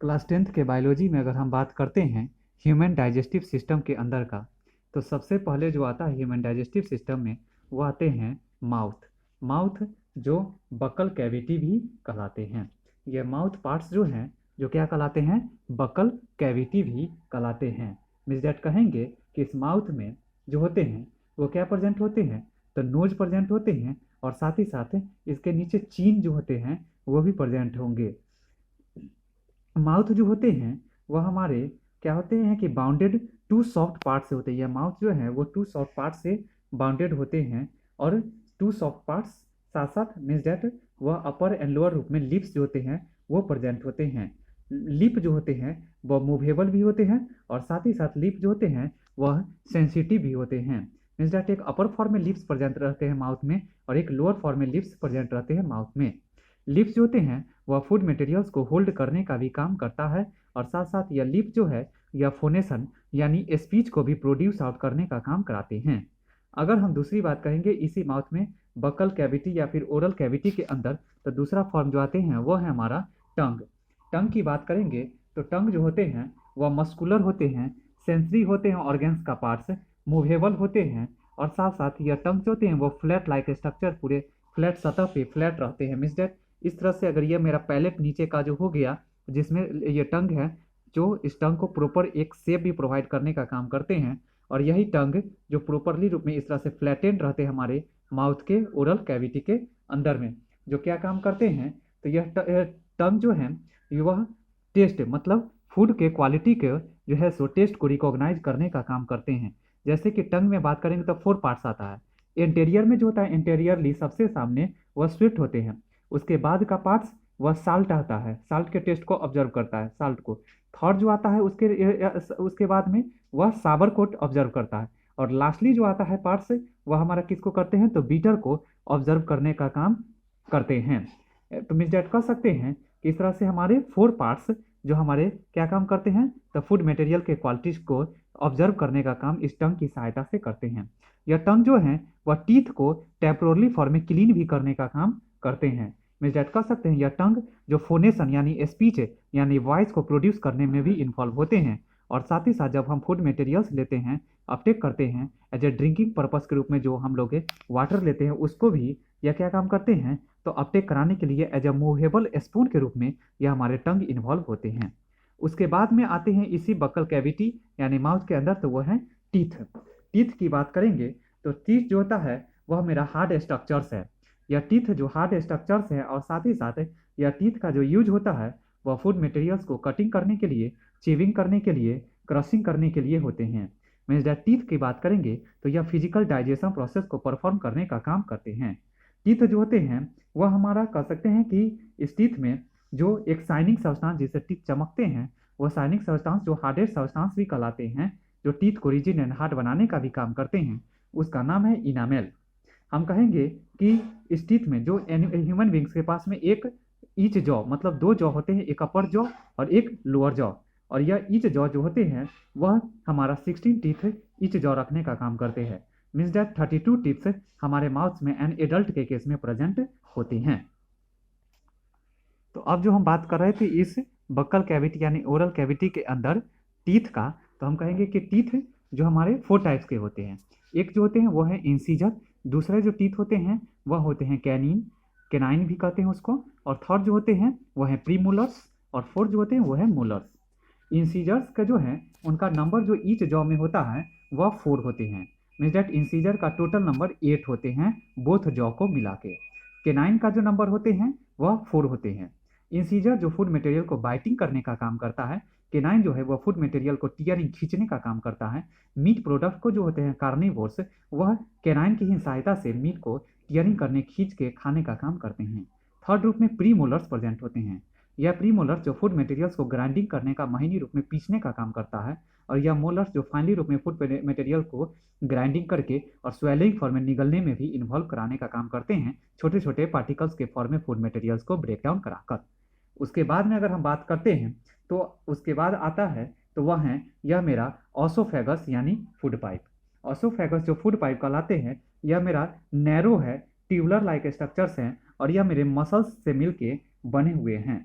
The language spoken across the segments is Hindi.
क्लास 10th के बायोलॉजी में अगर हम बात करते हैं ह्यूमन डाइजेस्टिव सिस्टम के अंदर का, तो सबसे पहले जो आता है ह्यूमन डाइजेस्टिव सिस्टम में वो आते हैं माउथ। माउथ जो बकल कैविटी भी कहलाते हैं। ये माउथ पार्ट्स जो हैं जो क्या कहलाते हैं, बकल कैविटी भी कहलाते हैं। मिस डैट कहेंगे कि इस माउथ में जो होते हैं वो क्या प्रेजेंट होते हैं, तो नोज प्रेजेंट होते हैं, और साथ ही साथ इसके नीचे चीन जो होते हैं वो भी प्रेजेंट होंगे। माउथ जो होते हैं वह हमारे क्या होते हैं कि बाउंडेड टू सॉफ्ट पार्ट से होते हैं। यह माउथ जो है वो टू सॉफ्ट पार्ट से बाउंडेड होते हैं, और टू सॉफ्ट पार्ट्स साथ साथ मीन्स डैट वह अपर एंड लोअर रूप में लिप्स जो होते हैं वो प्रेजेंट होते हैं। लिप जो होते हैं वह मूवेबल भी होते हैं, और साथ ही साथ लिप जो होते हैं वह सेंसिटिव भी होते हैं। मीन्स डैट एक अपर फॉर्म में लिप्स प्रेजेंट रहते हैं माउथ में, और एक लोअर फॉर्म में लिप्स प्रेजेंट रहते हैं माउथ में। लिप्स जो होते हैं वह फूड मटेरियल्स को होल्ड करने का भी काम करता है, और साथ साथ यह लिप जो है यह फोनेशन यानी स्पीच को भी प्रोड्यूस आउट करने का काम कराते हैं। अगर हम दूसरी बात कहेंगे इसी माउथ में बकल कैविटी या फिर ओरल कैविटी के अंदर, तो दूसरा फॉर्म जो आते हैं वह है हमारा टंग। टंग की बात करेंगे तो टंग जो होते हैं वह मस्कुलर होते हैं, सेंसरी होते हैं ऑर्गेन्स का पार्ट्स, मूवेबल होते हैं, और साथ साथ यह टंग जो होते हैं वो फ्लैट लाइक स्ट्रक्चर पूरे फ्लैट सतह पे फ्लैट रहते हैं। मीन्स डैट इस तरह से अगर ये मेरा पैलेट नीचे का जो हो गया जिसमें ये टंग है, जो इस टंग को प्रॉपर एक शेप भी प्रोवाइड करने का काम करते हैं, और यही टंग जो प्रॉपरली रूप में इस तरह से फ्लैटेंड रहते हैं हमारे माउथ के ओरल कैविटी के अंदर में, जो क्या काम करते हैं, तो यह टंग जो है वह टेस्ट मतलब फूड के क्वालिटी के जो है सो टेस्ट को रिकॉग्नाइज करने का काम करते हैं। जैसे कि टंग में बात करेंगे तो 4 पार्ट्स आता है। इंटीरियर में जो होता है, इंटीरियरली सबसे सामने वह स्वीट होते हैं। उसके बाद का पार्ट्स वह साल्ट आता है, साल्ट के टेस्ट को ऑब्जर्व करता है, साल्ट को। थर्ड जो आता है उसके बाद में वह साबर को ऑब्जर्व करता है, और लास्टली जो आता है पार्ट्स वह हमारा किसको करते हैं, तो बीटर को ऑब्जर्व करने का काम करते हैं। तो मीन्स डैट कह सकते हैं कि इस तरह से हमारे 4 पार्ट्स जो हमारे क्या काम करते हैं, तो फूड मटेरियल के क्वालिटीज को ऑब्जर्व करने का काम इस टंग की सहायता से करते हैं। यह टंग जो है वह टीथ को टेम्पोरली फॉर्म में क्लीन भी करने का काम करते हैं। मीन्स डैट कह सकते हैं यह टंग जो फोनेशन यानी स्पीच यानी वॉइस को प्रोड्यूस करने में भी इन्वॉल्व होते हैं, और साथ ही साथ जब हम फूड मटेरियल्स लेते हैं, अपटेक करते हैं एज ए ड्रिंकिंग पर्पस के रूप में, जो हम लोग वाटर लेते हैं उसको भी यह क्या काम करते हैं, तो अपटेक कराने के लिए एज ए मूवेबल स्पून के रूप में यह हमारे टंग इन्वॉल्व होते हैं। उसके बाद में आते हैं इसी बकल कैविटी यानी माउथ के अंदर, तो वह है टीथ। टीथ की बात करेंगे तो टीथ जो होता है वह मेरा हार्ड स्ट्रक्चर्स है। यह टीथ जो हार्ड स्ट्रक्चर्स है, और साथ ही साथ यह टीथ का जो यूज होता है वह फूड मटेरियल्स को कटिंग करने के लिए, चीविंग करने के लिए, क्रशिंग करने के लिए होते हैं। मीन्स दैट टीथ की बात करेंगे तो यह फिजिकल डाइजेशन प्रोसेस को परफॉर्म करने का काम करते हैं। टीथ जो होते हैं वह हमारा कह सकते हैं कि इस टीथ में जो एक शाइनिंग सब्सटेंस जिससे टीथ चमकते हैं, वह शाइनिंग सब्सटेंस जो हार्डेड सब्सटेंस भी कहलाते हैं, जो टीथ को रिजिड एंड हार्ड बनाने का भी काम करते हैं, उसका नाम है इनामेल। हम कहेंगे कि इस टीथ में जो ह्यूमन बींग्स के पास में एक ईच जॉ मतलब 2 जॉ होते हैं, एक अपर जॉ और एक लोअर जॉ, और यह ईच जॉ जो होते हैं वह हमारा 16 टीथ ईच जॉ रखने का काम करते हैं। मीन्स दैट 32 टीथ्स हमारे माउथ में एन एडल्ट के केस में प्रेजेंट होती हैं। तो अब जो हम बात कर रहे थे इस बक्कल कैविटी यानी ओरल कैविटी के अंदर टीथ का, तो हम कहेंगे कि टीथ जो हमारे 4 टाइप्स के होते हैं। एक जो होते हैं वो है इंसीजर, दूसरे जो टीथ होते हैं वह होते हैं कैनिन, केनाइन भी कहते हैं उसको, और थर्ड जो होते हैं वह है प्रीमोलर्स, और फोर्थ जो होते हैं वो है मोलर्स। इंसीजर्स का जो है उनका नंबर जो ईच जॉ में होता है वह 4 होते हैं। मीन्स डैट इंसीजर का टोटल नंबर 8 होते हैं बोथ जॉ को मिला के। केनाइन का जो नंबर होते हैं वह 4 होते हैं। इंसीजर जो फूड मटेरियल को बाइटिंग करने का काम करता है, केनाइन जो है वह फूड मटेरियल को टीयरिंग खींचने का काम करता है। मीट प्रोडक्ट को जो होते हैं कार्निवोर्स, वह केनाइन की ही सहायता से मीट को टीयरिंग करने खींच के खाने का काम करते हैं। थर्ड रूप में प्रीमोलर्स प्रेजेंट होते हैं। यह प्रीमोलर्स जो फूड मटेरियल्स को ग्राइंडिंग करने का महीनी रूप में पीसने का काम करता है, और यह मोलर्स जो फाइनली रूप में फूड मटेरियल को ग्राइंडिंग करके और स्वेलिंग फॉर्म में निगलने में भी इन्वॉल्व कराने का काम करते हैं, छोटे छोटे पार्टिकल्स के फॉर्म में फूड मटेरियल्स को ब्रेक डाउन कराकर। उसके बाद में अगर हम बात करते हैं तो उसके बाद आता है तो वह है यह मेरा ऑसोफेगस यानी फूड पाइप। ऑसोफेगस जो फूड पाइप कहलाते हैं, यह मेरा नैरो है, ट्यूबुलर लाइक स्ट्रक्चर्स हैं, और यह मेरे मसल्स से मिलके बने हुए हैं।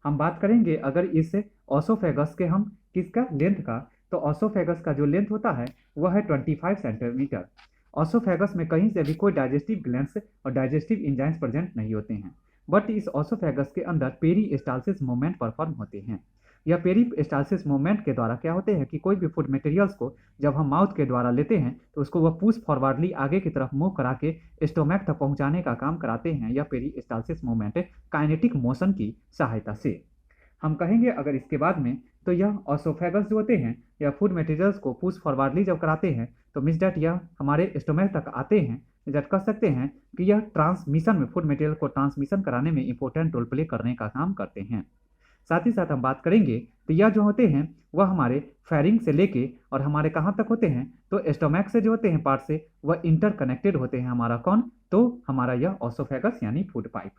हम बात करेंगे अगर इस ऑसोफेगस के हम किसका लेंथ का, तो ऑसोफेगस का जो लेंथ होता है वह है 25 सेंटीमीटर। ऑसोफेगस में कहीं से भी कोई डाइजेस्टिव ग्लैंड्स और डाइजेस्टिव एंजाइम्स प्रेजेंट नहीं होते हैं, बट इस ऑसोफेगस के अंदर पेरिस्टालसिस मूवमेंट परफॉर्म होते हैं। यह पेरिस्टालसिस मूवमेंट के द्वारा क्या होते हैं कि कोई भी फूड मटेरियल्स को जब हम माउथ के द्वारा लेते हैं तो उसको वह पुश फॉरवर्डली आगे की तरफ मूव करा के स्टोमैक तक पहुंचाने का काम कराते हैं। यह पेरिस्टालसिस मूवमेंट काइनेटिक मोशन की सहायता से। हम कहेंगे अगर इसके बाद में, तो यह ऑसोफेगस जो होते हैं या फूड मटेरियल्स को पुश फॉरवर्डली जब कराते हैं तो मीन्स डैट यह हमारे स्टोमैक तक आते हैं, जब कह सकते हैं कि यह ट्रांसमिशन में फूड मटेरियल को ट्रांसमिशन कराने में इंपॉर्टेंट रोल प्ले करने का काम करते हैं। साथ ही साथ हम बात करेंगे तो यह जो होते हैं वह हमारे फेरिंग से लेके और हमारे कहाँ तक होते हैं, तो स्टोमैक से जो होते हैं पार्ट से वह इंटरकनेक्टेड होते हैं। हमारा कौन, तो हमारा यह ऑसोफेगस यानी फूड पाइप।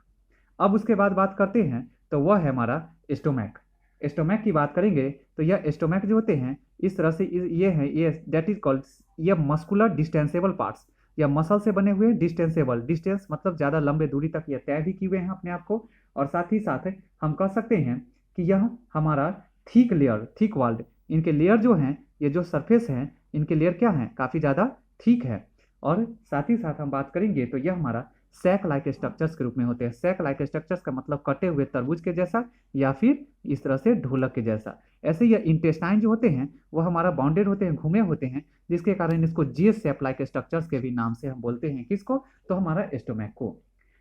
अब उसके बाद बात करते हैं तो वह है हमारा स्टोमैक। स्टोमैक की बात करेंगे तो यह स्टोमैक जो होते हैं इस तरह से ये है, ये दैट इज कॉल्ड यह मस्कुलर डिस्टेंसेबल पार्ट्स या मसल से बने हुए डिस्टेंसेबल, डिस्टेंस मतलब ज़्यादा लंबे दूरी तक यह तय भी किए हुए हैं अपने आप को। और साथ ही साथ हम कह सकते हैं कि यह हमारा थिक लेयर, थिक वाल्ड, इनके लेयर जो हैं, ये जो सरफेस हैं इनके लेयर क्या हैं, काफ़ी ज़्यादा थिक है। और साथ ही साथ हम बात करेंगे तो यह हमारा सैक लाइक स्ट्रक्चर्स के रूप में होते हैं। सैक लाइक स्ट्रक्चर्स का मतलब कटे हुए तरबूज के जैसा या फिर इस तरह से ढोलक के जैसा। ऐसे ये इंटेस्टाइन जो होते हैं वह हमारा बाउंडेड होते हैं, घूमे होते हैं, जिसके कारण इसको जी शेप लाइक स्ट्रक्चर्स के भी नाम से हम बोलते हैं। किसको, तो हमारा स्टोमैक को।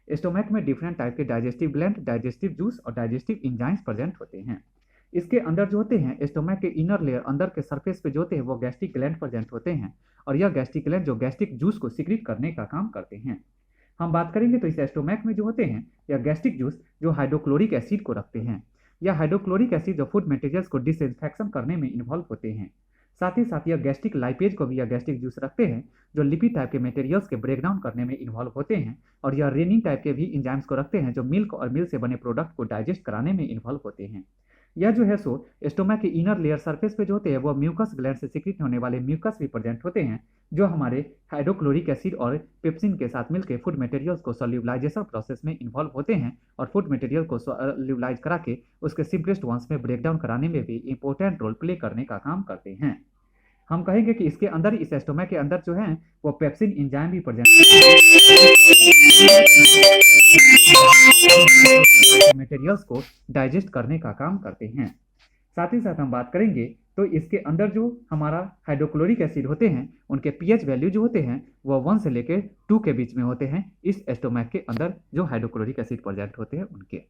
स्टोमैक में डिफरेंट टाइप के डाइजेस्टिव ग्लैंड, डाइजेस्टिव जूस और डाइजेस्टिव एंजाइम्स प्रेजेंट होते हैं। इसके अंदर जो होते हैं स्टोमैक के इनर लेयर, अंदर के सरफेस पे जो होते हैं वो गैस्ट्रिक ग्लैंड प्रेजेंट होते हैं और यह गैस्ट्रिक ग्लैंड जो गैस्ट्रिक जूस को सिक्रीट करने का काम करते हैं। हम बात करेंगे तो इस स्टोमैक में जो होते हैं या गैस्ट्रिक जूस जो हाइड्रोक्लोरिक एसिड को रखते हैं, या हाइड्रोक्लोरिक एसिड जो फूड मटेरियल्स को डिसइंफेक्शन करने में इन्वॉल्व होते हैं। साथ ही साथ यह गैस्ट्रिक लाइपेज को भी यह गैस्ट्रिक जूस रखते हैं जो लिपिड टाइप के मटेरियल्स के ब्रेकडाउन करने में इन्वॉल्व होते हैं। और यह रेनिन टाइप के भी एंजाइम्स को रखते हैं जो मिल्क और मिल्क से बने प्रोडक्ट को डाइजेस्ट कराने में इन्वॉल्व होते हैं। यह जो है सो स्टोमैक के इनर लेयर सरफेस पे जो होते हैं वो म्यूकस ग्लैंड से सिक्रीट होने वाले म्यूकस भी प्रेजेंट होते हैं जो हमारे हाइड्रोक्लोरिक एसिड और पेप्सिन के साथ मिलकर फूड मटेरियल्स को सोल्यूबलाइजेशन प्रोसेस में इन्वॉल्व होते हैं और फूड मटेरियल को सोल्यूबलाइज करा के उसके सिंपलेस्ट वंस में ब्रेकडाउन कराने में भी इंपॉर्टेंट रोल प्ले करने का काम करते हैं। हम कहेंगे कि इसके अंदर, इस स्टोमैक के अंदर जो है वो पेप्सिन एंजाइम भी प्रेजेंट मटेरियल्स को डाइजेस्ट करने का काम करते हैं। साथ ही साथ हम बात करेंगे तो इसके अंदर जो हमारा हाइड्रोक्लोरिक एसिड होते हैं उनके पीएच वैल्यू जो होते हैं वो 1 से लेकर 2 के बीच में होते हैं इस स्टोमैक के अंदर जो हाइड्रोक्लोरिक एसिड प्रेजेंट होते हैं उनके।